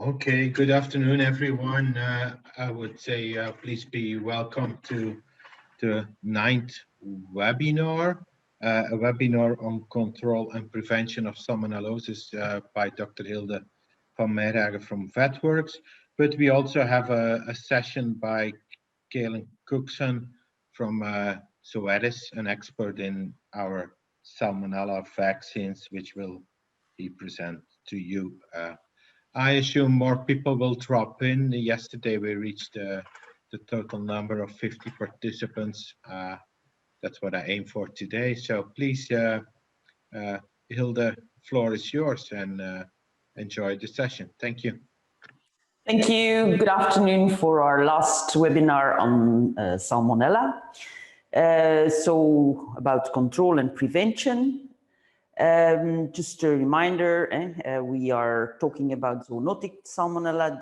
Okay, good afternoon, everyone. I would say please be welcome to the ninth webinar, a webinar on control and prevention of salmonellosis by Dr. Hilde van Meijeragen from Vetworks. But we also have a session by Kaelin Cookson from Zoetis, an expert in our salmonella vaccines, which will be presented to you. I assume more people will drop in. Yesterday we reached the total number of 50 participants. That's what I aim for today. So please, Hilde, floor is yours and enjoy the session. Thank you. Thank you. Good afternoon for our last webinar on Salmonella. So about control and prevention. Just a reminder, we are talking about zoonotic salmonella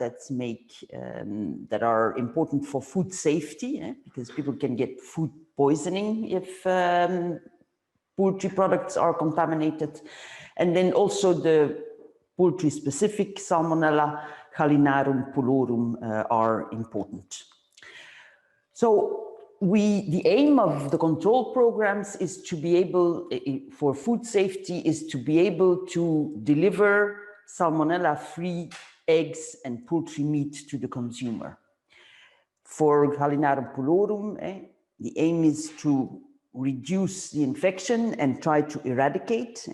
that are important for food safety, because people can get food poisoning if poultry products are contaminated. And then also the poultry-specific Salmonella, Gallinarum pulorum, are important. So the aim of the control programs is to be able, for food safety, is to be able to deliver salmonella-free eggs and poultry meat to the consumer. For Gallinarum pulorum, the aim is to reduce the infection and try to eradicate.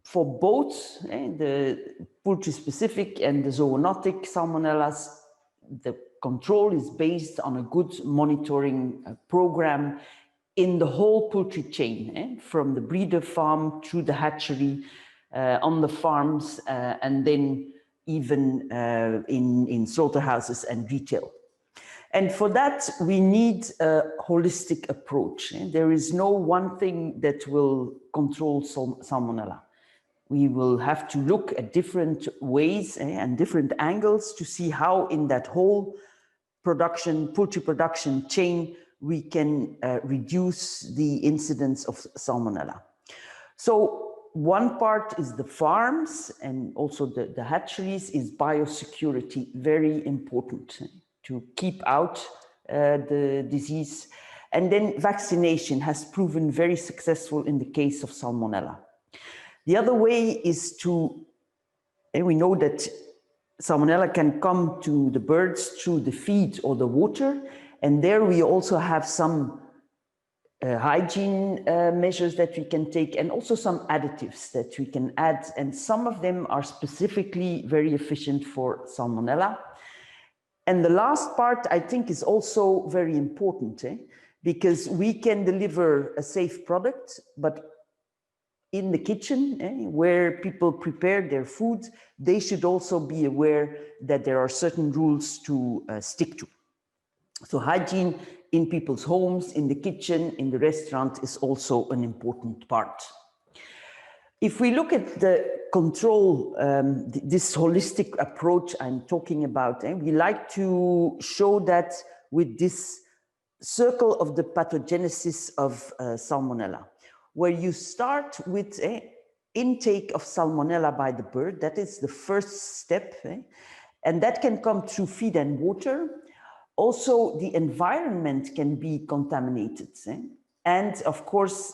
For both the poultry-specific and the zoonotic salmonellas, the control is based on a good monitoring program in the whole poultry chain, from the breeder farm through the hatchery, on the farms, and then even in slaughterhouses and retail. And for that, we need a holistic approach. There is no one thing that will control salmonella. We will have to look at different ways and different angles to see how in that whole poultry production chain, we can reduce the incidence of salmonella. So one part is the farms, and also the hatcheries is biosecurity, very important to keep out the disease. And then vaccination has proven very successful in the case of salmonella. The other way is and we know that salmonella can come to the birds through the feed or the water, and there we also have some hygiene measures that we can take, and also some additives that we can add, and some of them are specifically very efficient for salmonella. And the last part, I think, is also very important, because we can deliver a safe product, but in the kitchen, where people prepare their food, they should also be aware that there are certain rules to stick to. So hygiene in people's homes, in the kitchen, in the restaurant is also an important part. If we look at the control, this holistic approach I'm talking about, we like to show that with this circle of the pathogenesis of salmonella, where you start with intake of salmonella by the bird. That is the first step, and that can come through feed and water. Also, the environment can be contaminated, and of course,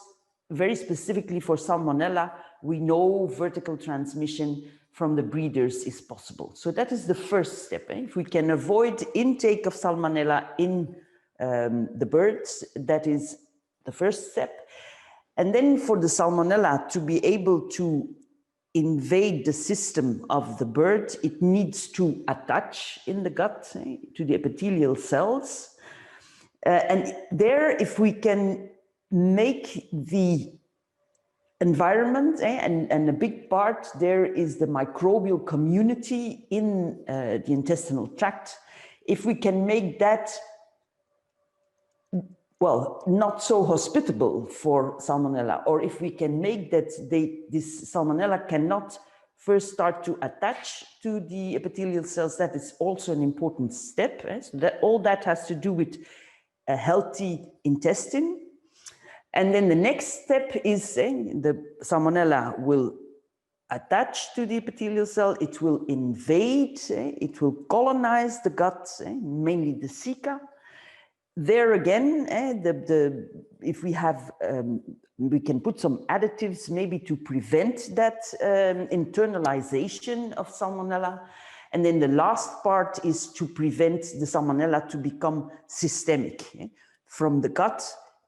very specifically for salmonella, we know vertical transmission from the breeders is possible. So that is the first step. If we can avoid intake of salmonella in the birds, that is the first step. And then for the salmonella to be able to invade the system of the bird, it needs to attach in the gut to the epithelial cells. And there, if we can make the environment, and a big part there is the microbial community in the intestinal tract, if we can make that, well, not so hospitable for salmonella, or if we can make that this salmonella cannot first start to attach to the epithelial cells, that is also an important step. So that all that has to do with a healthy intestine. And then the next step is the salmonella will attach to the epithelial cell, it will invade, it will colonize the gut, mainly the ceca. There again, if we have, we can put some additives maybe to prevent that internalization of Salmonella. And then the last part is to prevent the Salmonella to become systemic, from the gut,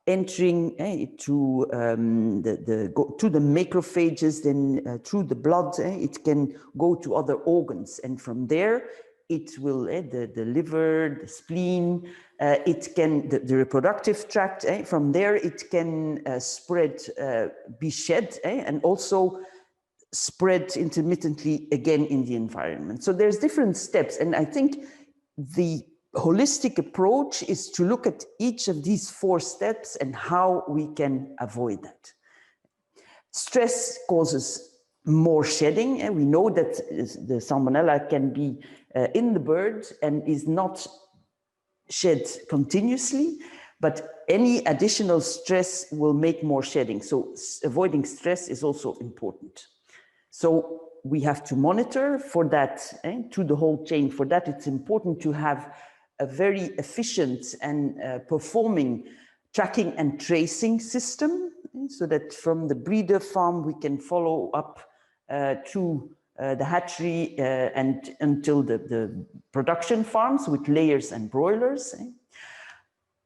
entering to the macrophages, then through the blood, it can go to other organs. And from there, it will, the liver, the spleen, it can, the reproductive tract, from there it can spread, be shed, and also spread intermittently again in the environment. So there's different steps. And I think the holistic approach is to look at each of these 4 steps and how we can avoid that. Stress causes more shedding, and we know that the Salmonella can be in the bird and is not shed continuously, but any additional stress will make more shedding. So avoiding stress is also important. So we have to monitor for that, to the whole chain. For that, it's important to have a very efficient and performing tracking and tracing system, so that from the breeder farm, we can follow up to the hatchery and until the production farms with layers and broilers.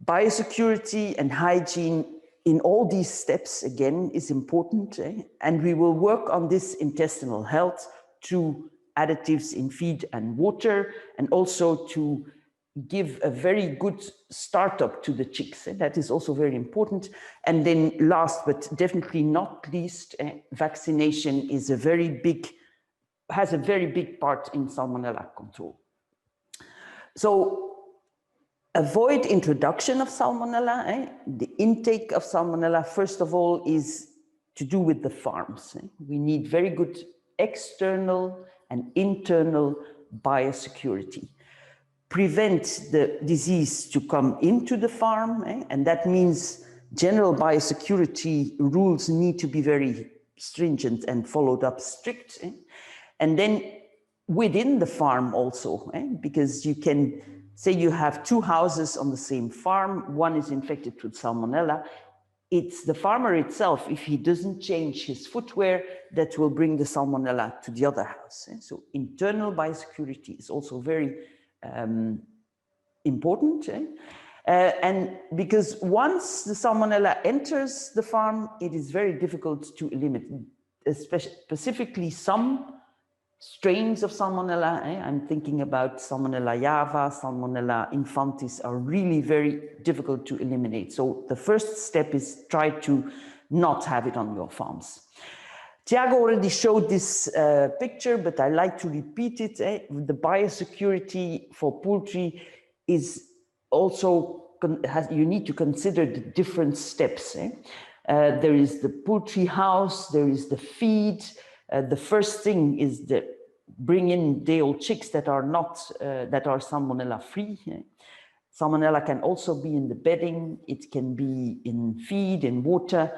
Biosecurity and hygiene in all these steps, again, is important. And we will work on this intestinal health through additives in feed and water, and also to give a very good startup to the chicks. That is also very important. And then last, but definitely not least, vaccination is has a very big part in Salmonella control. So avoid introduction of Salmonella. The intake of Salmonella, first of all, is to do with the farms. We need very good external and internal biosecurity. Prevent the disease to come into the farm, and that means general biosecurity rules need to be very stringent and followed up strict. And then within the farm also, because you can say you have 2 houses on the same farm, one is infected with Salmonella. It's the farmer itself, if he doesn't change his footwear, that will bring the Salmonella to the other house. So internal biosecurity is also very important. And because once the Salmonella enters the farm, it is very difficult to eliminate, specifically some strains of Salmonella. I'm thinking about Salmonella java, Salmonella infantis are really very difficult to eliminate. So the first step is try to not have it on your farms. Tiago already showed this picture, but I like to repeat it. The biosecurity for poultry is also, you need to consider the different steps. There is the poultry house, there is the feed. The first thing is the bring in day-old chicks that are not, that are Salmonella free. Salmonella can also be in the bedding, it can be in feed, in water,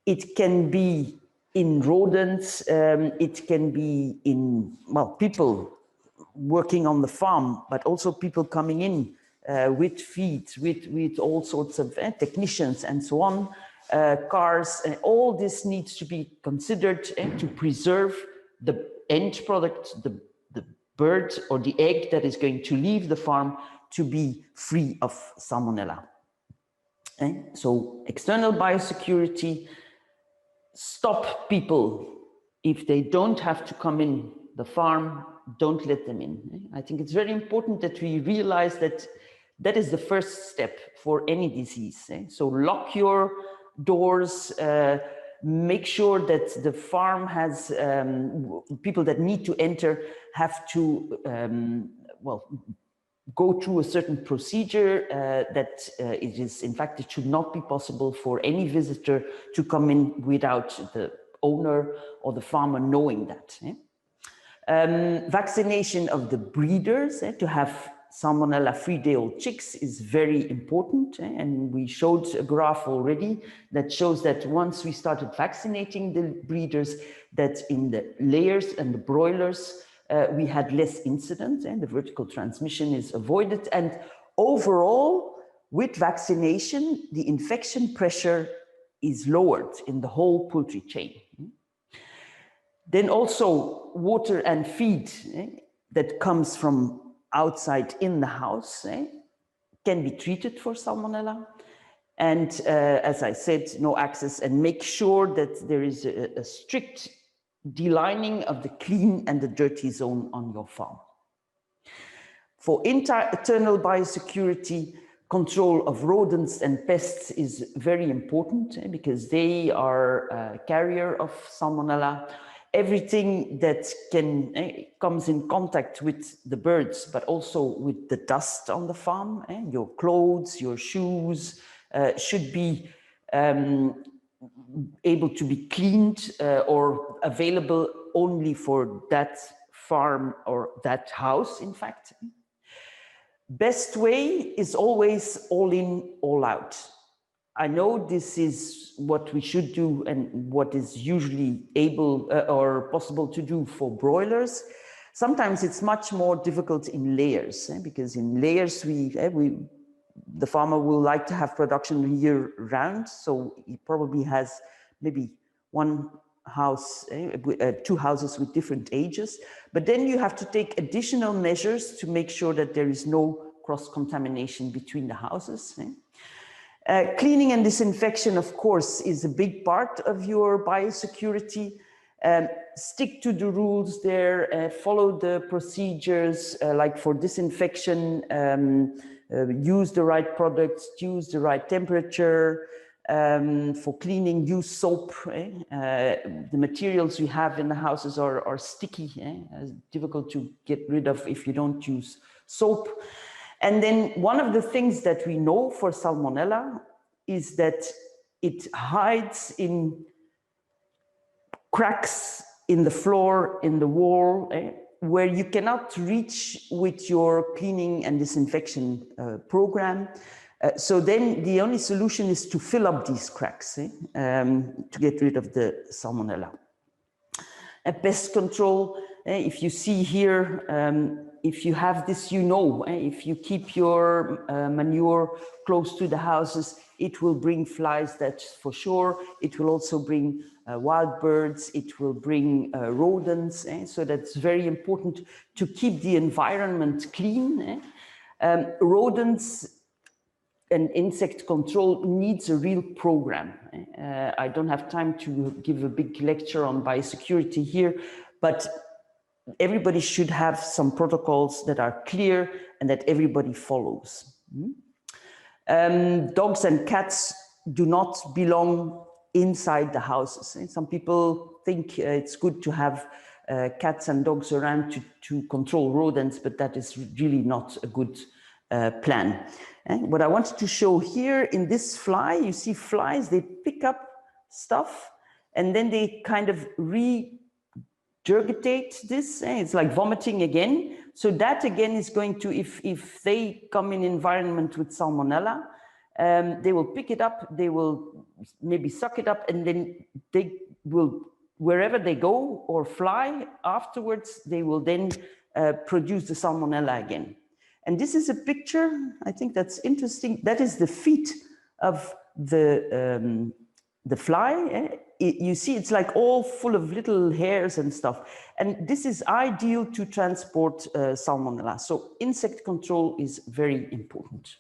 it can be in rodents, it can be in, well, people working on the farm, but also people coming in with feed, with all sorts of technicians and so on, cars, and all this needs to be considered to preserve the end product, the bird or the egg that is going to leave the farm to be free of Salmonella. So external biosecurity, stop people if they don't have to come in the farm, don't let them in. I think it's very important that we realize that that is the first step for any disease. So lock your doors, make sure that the farm has, people that need to enter have to, well, go through a certain procedure that it is, in fact, it should not be possible for any visitor to come in without the owner or the farmer knowing that. Vaccination of the breeders, to have Salmonella-free day-old chicks is very important. And we showed a graph already that shows that once we started vaccinating the breeders, that in the layers and the broilers, we had less incidents and the vertical transmission is avoided. And overall, with vaccination, the infection pressure is lowered in the whole poultry chain. Then also water and feed that comes from outside in the house can be treated for Salmonella. And as I said, no access, and make sure that there is a strict delining of the clean and the dirty zone on your farm. For internal biosecurity, control of rodents and pests is very important because they are a carrier of Salmonella. Everything that comes in contact with the birds, but also with the dust on the farm, your clothes, your shoes, should be able to be cleaned or available only for that farm or that house, in fact. Best way is always all in, all out. I know this is what we should do and what is usually able or possible to do for broilers. Sometimes it's much more difficult in layers because in layers the farmer will like to have production year round, so he probably has maybe one house, two houses with different ages, but then you have to take additional measures to make sure that there is no cross-contamination between the houses. Cleaning and disinfection, of course, is a big part of your biosecurity. Stick to the rules there, follow the procedures, like for disinfection, use the right products, use the right temperature. For cleaning, use soap. The materials we have in the houses are sticky, difficult to get rid of if you don't use soap. And then one of the things that we know for Salmonella is that it hides in cracks in the floor, in the wall, where you cannot reach with your cleaning and disinfection program. So then the only solution is to fill up these cracks to get rid of the Salmonella. Pest control, if you see here, if you have this, you know, if you keep your manure close to the houses, it will bring flies, that's for sure. It will also bring wild birds, it will bring rodents. So that's very important to keep the environment clean. Rodents and insect control needs a real program. I don't have time to give a big lecture on biosecurity here, but everybody should have some protocols that are clear and that everybody follows. Dogs and cats do not belong inside the houses. Some people think it's good to have cats and dogs around to control rodents, but that is really not a good plan. What I wanted to show here in this fly, you see flies, they pick up stuff and then they kind of regurgitate this. It's like vomiting again. So that again is going to, if they come in environment with Salmonella, they will pick it up, they will maybe suck it up, and then they will, wherever they go or fly afterwards, they will then produce the Salmonella again. And this is a picture, I think that's interesting. That is the feet of the fly. You see, it's like all full of little hairs and stuff. And this is ideal to transport Salmonella. So insect control is very important.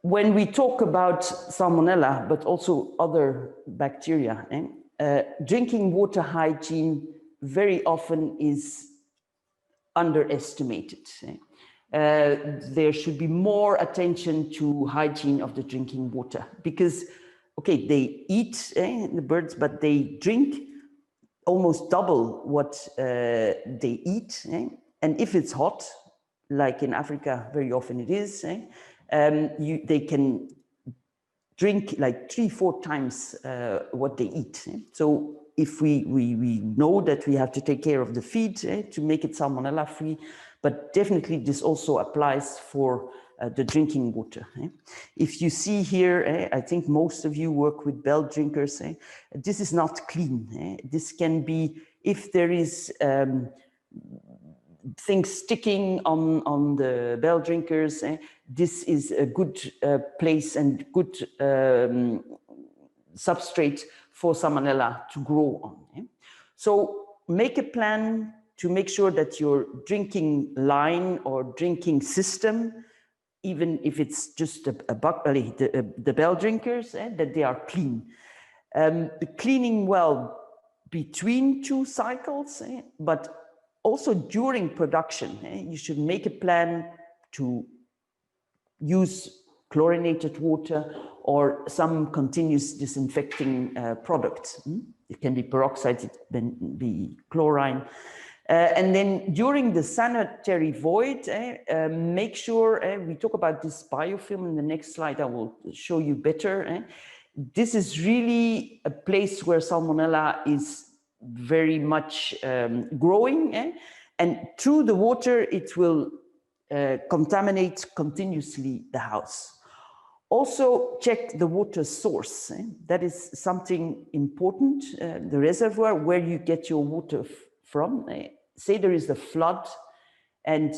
When we talk about Salmonella, but also other bacteria, drinking water hygiene very often is underestimated. There should be more attention to hygiene of the drinking water because, okay, they eat the birds, but they drink almost double what they eat. And if it's hot, like in Africa, very often it is, they can drink like 3-4 times what they eat. So if we know that we have to take care of the feed to make it Salmonella free, but definitely this also applies for the drinking water. If you see here, I think most of you work with bell drinkers. This is not clean. This can be, if there is things sticking on the bell drinkers, this is a good place and good substrate for Salmonella to grow on. So make a plan to make sure that your drinking line or drinking system, even if it's just the bell drinkers, that they are clean. Cleaning well between 2 cycles, but also during production. You should make a plan to use chlorinated water or some continuous disinfecting product. It can be peroxide, it can be chlorine. And then during the sanitary void, make sure, we talk about this biofilm in the next slide, I will show you better. This is really a place where Salmonella is very much growing, and through the water, it will contaminate continuously the house. Also check the water source. That is something important, the reservoir where you get your water from. Say there is a flood and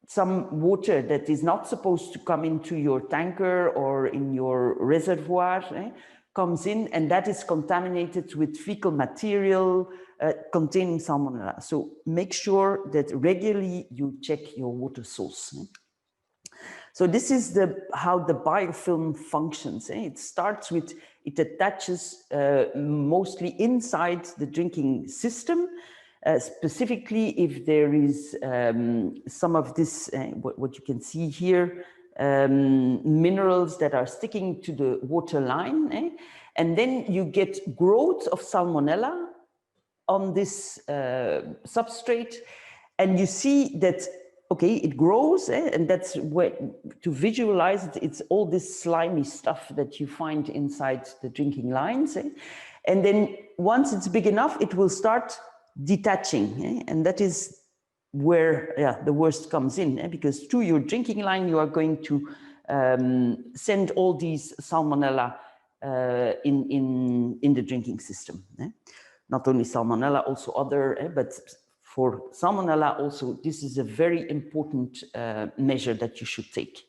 some water that is not supposed to come into your tanker or in your reservoir comes in, and that is contaminated with fecal material containing Salmonella. So make sure that regularly you check your water source. So this is how the biofilm functions. It starts with, it attaches mostly inside the drinking system, specifically if there is some of this, what you can see here, minerals that are sticking to the water line. And then you get growth of Salmonella on this substrate, and you see that, okay, it grows, and that's where, to visualize it, it's all this slimy stuff that you find inside the drinking lines. And then once it's big enough, it will start detaching, and that is where the worst comes in, because through your drinking line, you are going to send all these Salmonella in the drinking system. Not only Salmonella, also other, but for Salmonella also, this is a very important measure that you should take.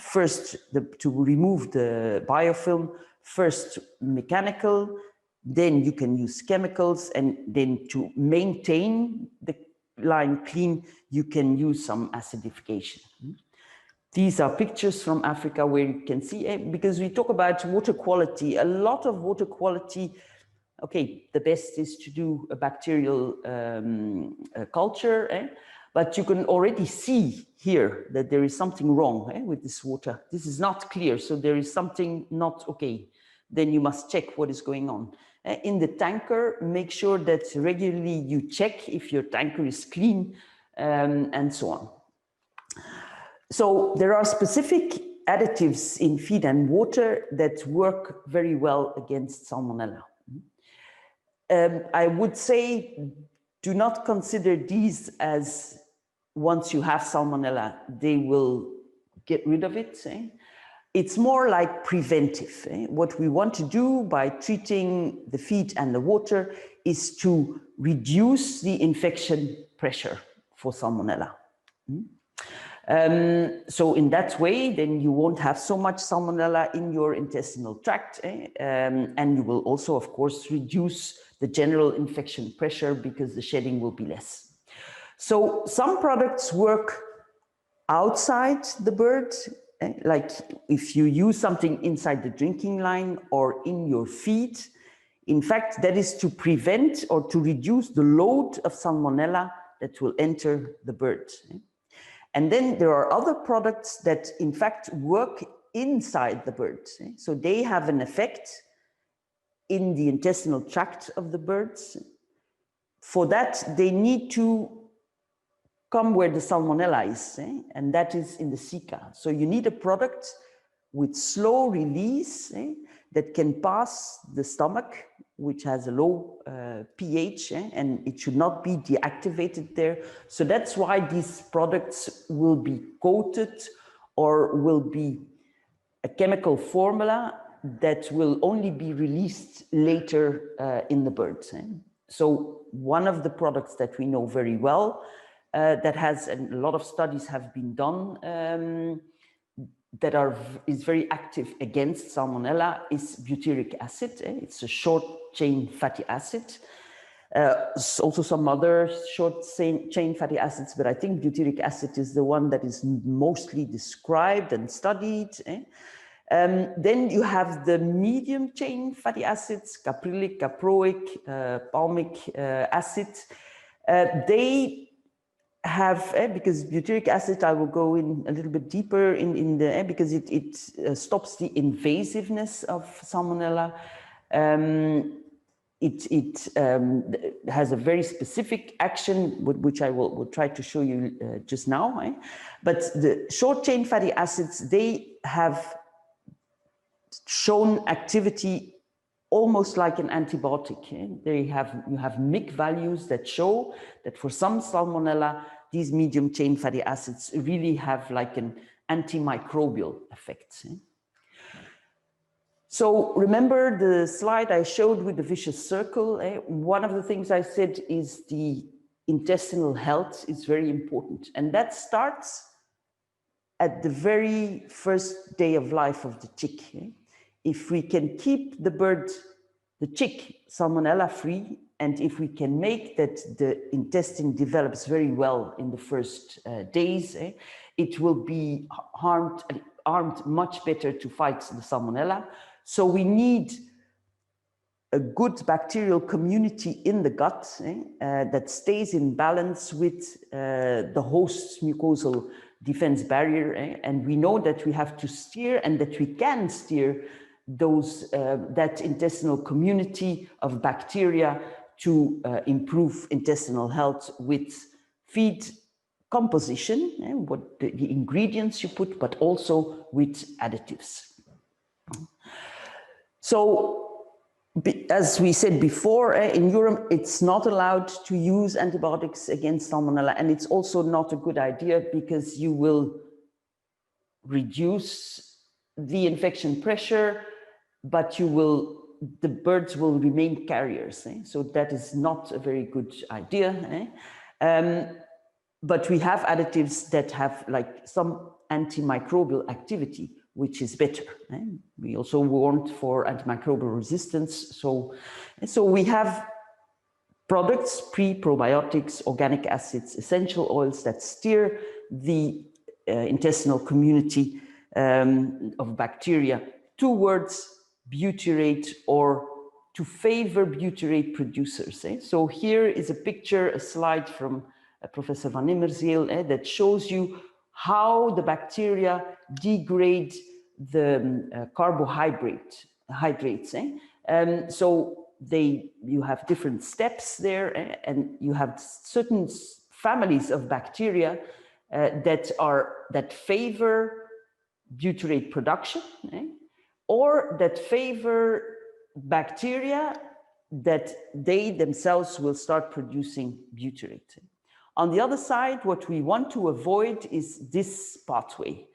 First, to remove the biofilm, first mechanical, then you can use chemicals, and then to maintain the line clean, you can use some acidification. These are pictures from Africa where you can see, because we talk about water quality, a lot of water quality. Okay, the best is to do a bacterial culture, but you can already see here that there is something wrong with this water. This is not clear, so there is something not okay. Then you must check what is going on. In the tanker, make sure that regularly you check if your tanker is clean, and so on. So there are specific additives in feed and water that work very well against Salmonella. I would say, do not consider these as, once you have Salmonella, they will get rid of it. It's more like preventive. What we want to do by treating the feed and the water is to reduce the infection pressure for Salmonella. So in that way, then you won't have so much Salmonella in your intestinal tract, and you will also, of course, reduce the general infection pressure because the shedding will be less. So some products work outside the bird, like if you use something inside the drinking line or in your feed. In fact, that is to prevent or to reduce the load of Salmonella that will enter the bird. And then there are other products that in fact work inside the bird. So they have an effect in the intestinal tract of the birds. For that, they need to come where the Salmonella is, and that is in the ceca. So you need a product with slow release that can pass the stomach, which has a low pH, and it should not be deactivated there. So that's why these products will be coated or will be a chemical formula that will only be released later in the bird. So one of the products that we know very well that has, and a lot of studies have been done that is very active against Salmonella is butyric acid. It's a short chain fatty acid. Also some other short chain fatty acids, but I think butyric acid is the one that is mostly described and studied. Then you have the medium chain fatty acids, caprylic, caproic, palmic acid. They have, because butyric acid, I will go in a little bit deeper in the, because it stops the invasiveness of Salmonella. It has a very specific action, which I will try to show you just now. But the short chain fatty acids, they have shown activity almost like an antibiotic. You have MIC values that show that for some Salmonella, these medium chain fatty acids really have like an antimicrobial effect. So remember the slide I showed with the vicious circle? One of the things I said is the intestinal health is very important. And that starts at the very first day of life of the chick. If we can keep the bird, the chick, Salmonella free, and if we can make that the intestine develops very well in the first days, it will be armed much better to fight the Salmonella. So we need a good bacterial community in the gut that stays in balance with the host's mucosal defense barrier. And we know that we have to steer and that we can steer those that intestinal community of bacteria to improve intestinal health with feed composition, what the ingredients you put, but also with additives. So, as we said before, in Europe, it's not allowed to use antibiotics against Salmonella, and it's also not a good idea because you will reduce the infection pressure, but the birds will remain carriers. So that is not a very good idea. But we have additives that have like some antimicrobial activity, which is better. We also warned for antimicrobial resistance. So we have products, pre-probiotics, organic acids, essential oils that steer the intestinal community of bacteria towards butyrate or to favor butyrate producers. So here is a picture, a slide from Professor van Immerzeel that shows you how the bacteria degrade the carbohydrates. So you have different steps there, and you have certain families of bacteria that favor butyrate production, or that favor bacteria that they themselves will start producing butyrate. On the other side, what we want to avoid is this pathway,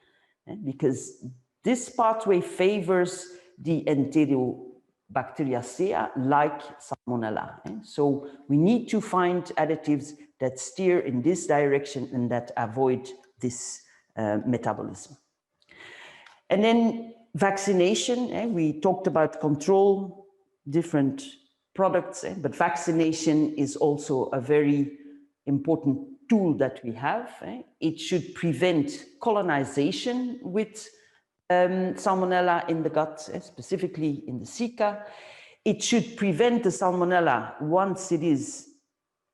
because this pathway favors the Enterobacteriaceae like Salmonella. So we need to find additives that steer in this direction and that avoid this metabolism. And then vaccination, we talked about control, different products, but vaccination is also a very important tool that we have. It should prevent colonization with Salmonella in the gut, specifically in the ceca. It should prevent the Salmonella, once it is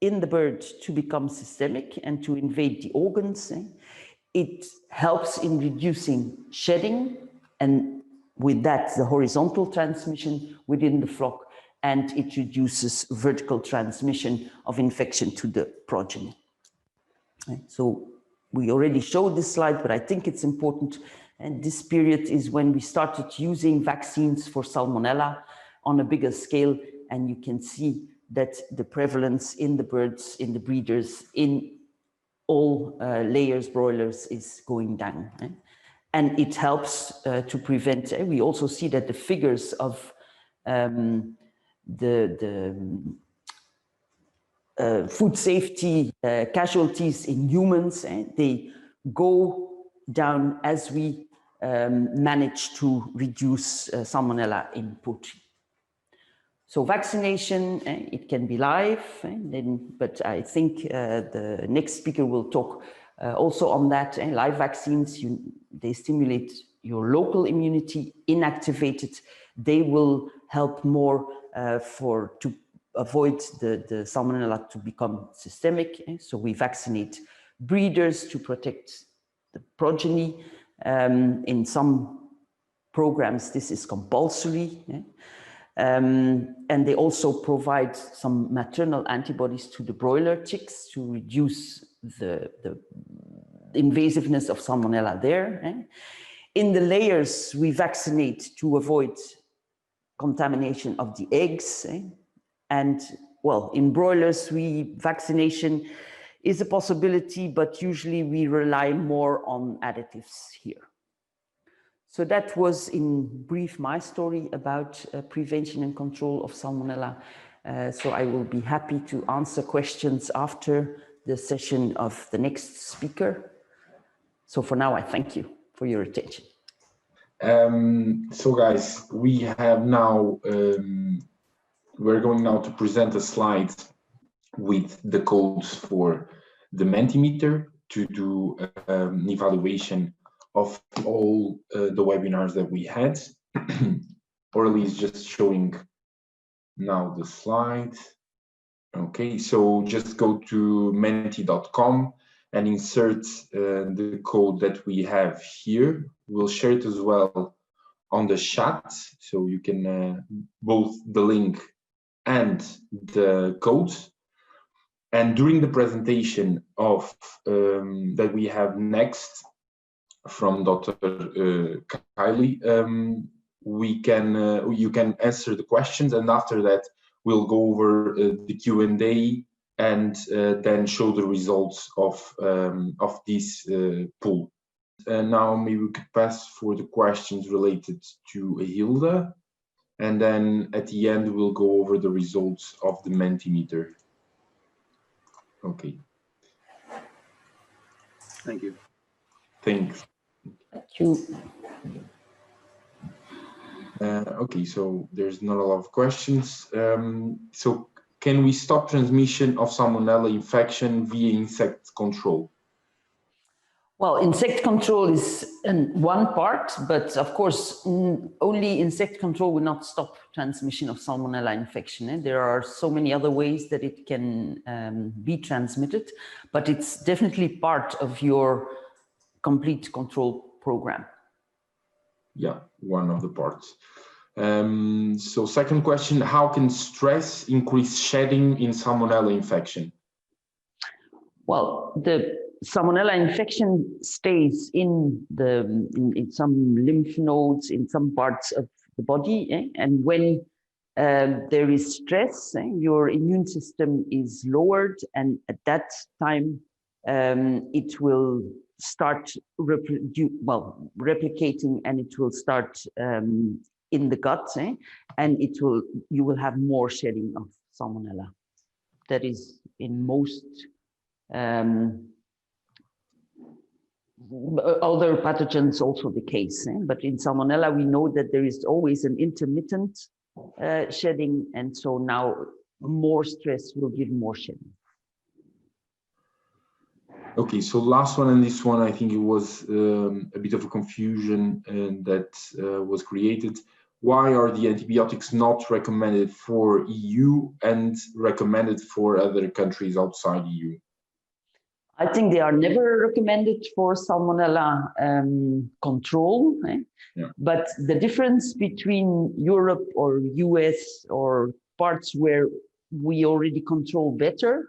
in the bird, to become systemic and to invade the organs. It helps in reducing shedding, and with that, the horizontal transmission within the flock, and it reduces vertical transmission of infection to the progeny. So we already showed this slide, but I think it's important. And this period is when we started using vaccines for Salmonella on a bigger scale. And you can see that the prevalence in the birds, in the breeders, in all layers, broilers, is going down. And it helps to prevent. We also see that the figures of food safety casualties in humans, they go down as we manage to reduce Salmonella in poultry. So vaccination, it can be live, but I think the next speaker will talk also on that. Live vaccines, they stimulate your local immunity. Inactivated, they will help more to avoid the Salmonella to become systemic. So we vaccinate breeders to protect the progeny. In some programs, this is compulsory. And they also provide some maternal antibodies to the broiler chicks to reduce the invasiveness of Salmonella there. In the layers, we vaccinate to avoid contamination of the eggs. And well, in broilers, vaccination is a possibility, but usually we rely more on additives here. So that was in brief my story about prevention and control of Salmonella. So I will be happy to answer questions after the session of the next speaker. So for now, I thank you for your attention. So guys, we have now, we're going now to present a slide with the codes for the Mentimeter to do an evaluation of all the webinars that we had. Orly is just showing now the slide. Okay, so just go to menti.com and insert the code that we have here. We'll share it as well on the chat, so you can both the link and the codes. And during the presentation of that we have next from Dr. Kylie, you can answer the questions, and after that we'll go over the Q&A and then show the results of this poll. Now maybe we could pass for the questions related to Hilda, and then at the end we'll go over the results of the Mentimeter. Okay. Thank you. Thanks. Thank you. Okay, so there's not a lot of questions. So can we stop transmission of Salmonella infection via insect control? Well, insect control is one part, but of course, only insect control will not stop transmission of Salmonella infection. There are so many other ways that it can be transmitted, but it's definitely part of your complete control program. Yeah, one of the parts. So second question, how can stress increase shedding in Salmonella infection? Well, the Salmonella infection stays in some lymph nodes, in some parts of the body, and when there is stress, your immune system is lowered, and at that time it will start replicating, and it will start in the gut, and you will have more shedding of Salmonella. That is in most other pathogens also the case, but in Salmonella we know that there is always an intermittent shedding, and so now more stress will give more shedding. Okay, so last one, and this one I think it was a bit of a confusion that was created. Why are the antibiotics not recommended for EU and recommended for other countries outside EU? I think they are never recommended for Salmonella control, Yeah. But the difference between Europe or US or parts where we already control better,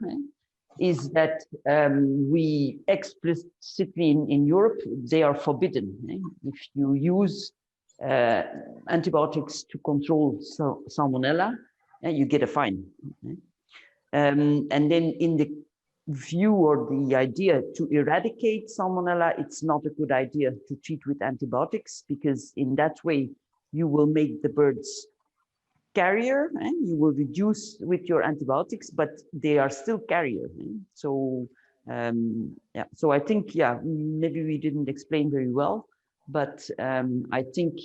is that we explicitly in Europe, they are forbidden. If you use antibiotics to control Salmonella, you get a fine. And then in the view or the idea to eradicate Salmonella, it's not a good idea to treat with antibiotics, because in that way you will make the birds carrier, and you will reduce with your antibiotics, but they are still carrier. So yeah, so I think, yeah, maybe we didn't explain very well, but I think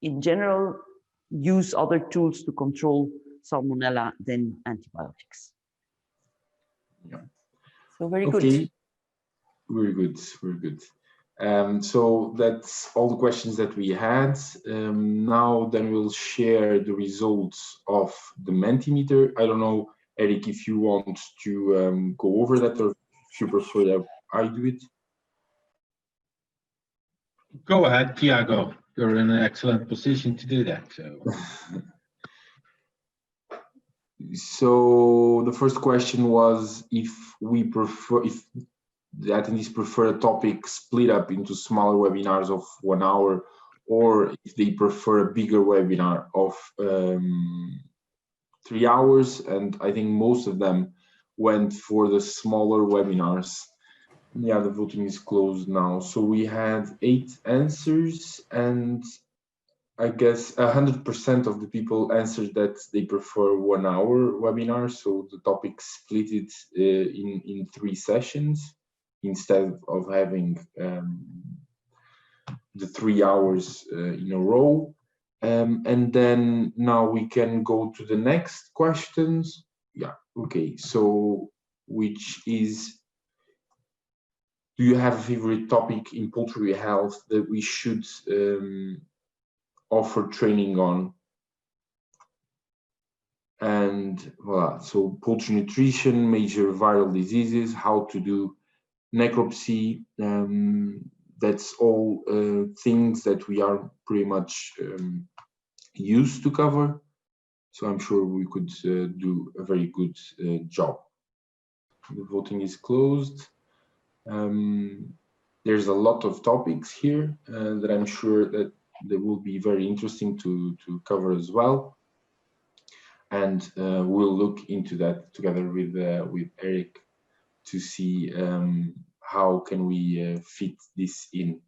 in general, use other tools to control Salmonella than antibiotics. Yeah. So very Okay. good. Very good, very good. So that's all the questions that we had. Now then we'll share the results of the Mentimeter. I don't know, Eric, if you want to go over that, or if you prefer that I do it. Go ahead, Tiago. You're in an excellent position to do that. So the first question was if the attendees prefer a topic split up into smaller webinars of 1 hour, or if they prefer a bigger webinar of 3 hours. And I think most of them went for the smaller webinars. Yeah, the voting is closed now. So we had 8 answers, and I guess 100% of the people answered that they prefer 1 hour webinar. So the topic split it in 3 sessions instead of having the 3 hours in a row. And then now we can go to the next questions. Yeah, okay. So which is, do you have a favorite topic in poultry health that we should offer training on? And voila, so poultry nutrition, major viral diseases, how to do necropsy. That's all things that we are pretty much used to cover. So I'm sure we could do a very good job. The voting is closed. There's a lot of topics here that I'm sure that they will be very interesting to cover as well. And we'll look into that together with Eric to see how can we fit this in.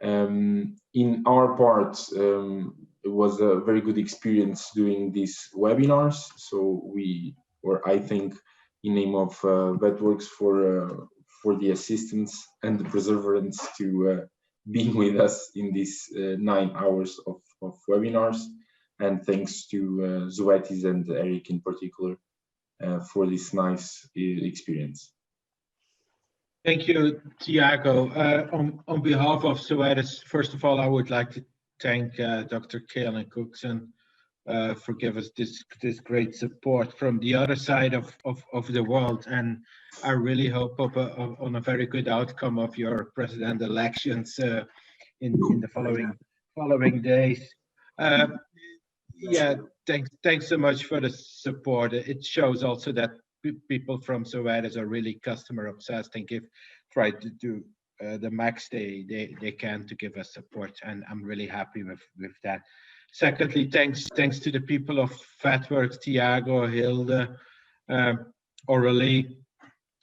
In our part, it was a very good experience doing these webinars. So we, or I think, in name of Vetworks for the assistance and the perseverance to being with us in these 9 hours of webinars. And thanks to Zoetis and Eric in particular for this nice experience. Thank you, Tiago. On behalf of Zoetis, first of all, I would like to thank Dr. Kaelin Cookson for giving us this great support from the other side of the world. And I really hope on a very good outcome of your president elections in the following days. Yeah, thanks so much for the support. It shows also that people from Zoetis are really customer obsessed and try to do the max they can to give us support, and I'm really happy with that. Secondly, thanks to the people of Vetworks, Tiago, Hilde, Aurelie,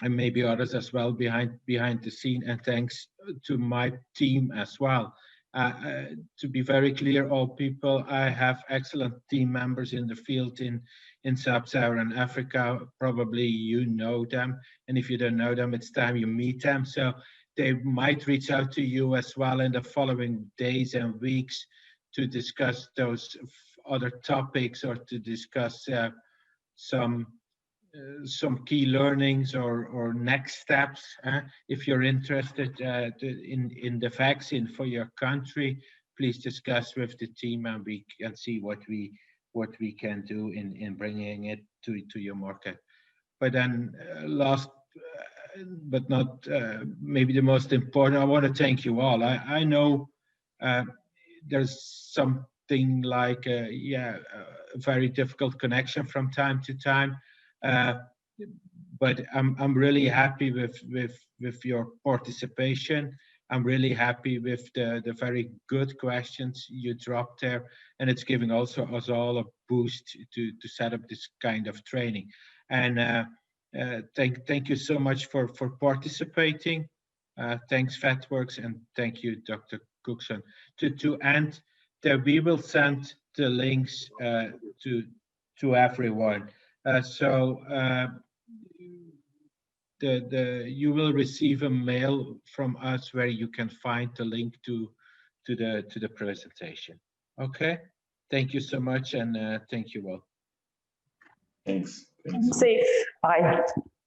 and maybe others as well behind the scene, and thanks to my team as well. To be very clear, all people, I have excellent team members in the field in Sub-Saharan Africa. Probably you know them, and if you don't know them, it's time you meet them. So they might reach out to you as well in the following days and weeks to discuss those other topics, or to discuss some key learnings or next steps. If you're interested in the vaccine for your country, please discuss with the team, and we can see what we can do in bringing it to your market. But then last but not maybe the most important, I want to thank you all. I know there's something like a very difficult connection from time to time. but I'm really happy with your participation. I'm really happy with the very good questions you dropped there, and it's giving also us all a boost to set up this kind of training. And thank you so much for participating. Thanks, Vetworks, and thank you, Dr. Cookson. To end, we will send the links to everyone. You will receive a mail from us where you can find the link to the presentation. Okay. Thank you so much, and thank you all. Thanks. Safe. Bye.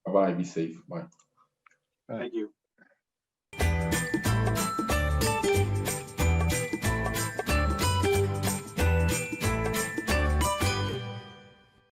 Bye. Be safe. Bye. Bye. Thank you.